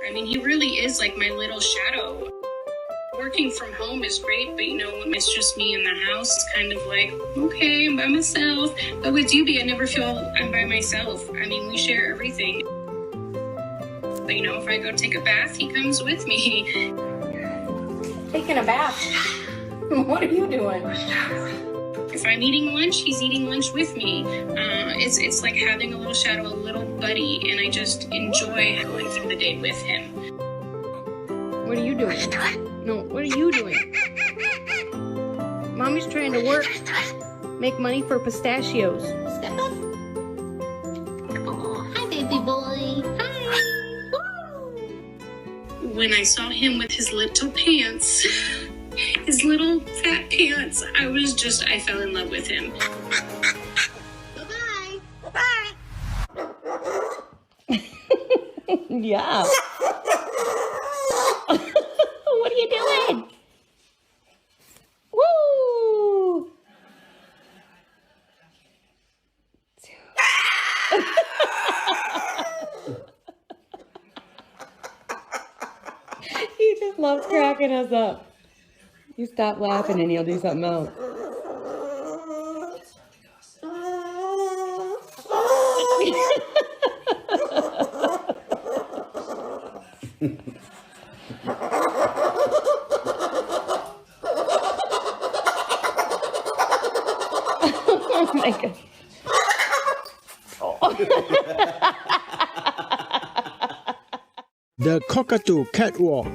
I mean, he really is like my little shadow. Working from home is great, but when it's just me in the house, it's kind of like, okay, I'm by myself. But with Doobie, I never feel I'm by myself. I mean, we share everything. But if I go take a bath, he comes with me. Taking a bath? What are you doing? If I'm eating lunch, he's eating lunch with me. It's like having a little shadow, a little buddy, and I just enjoy going through the day with him. What are you doing? No, what are you doing? Mommy's trying to work, make money for pistachios. Step up. Oh, hi, baby boy. Hi. Woo. When I saw him with his little pants, his little fat pants, I fell in love with him. Bye-bye. Bye. Yeah. What are you doing? Woo! He just loves cracking us up. You stop laughing and he'll do something else. Oh my God. The Cockatoo Catwalk.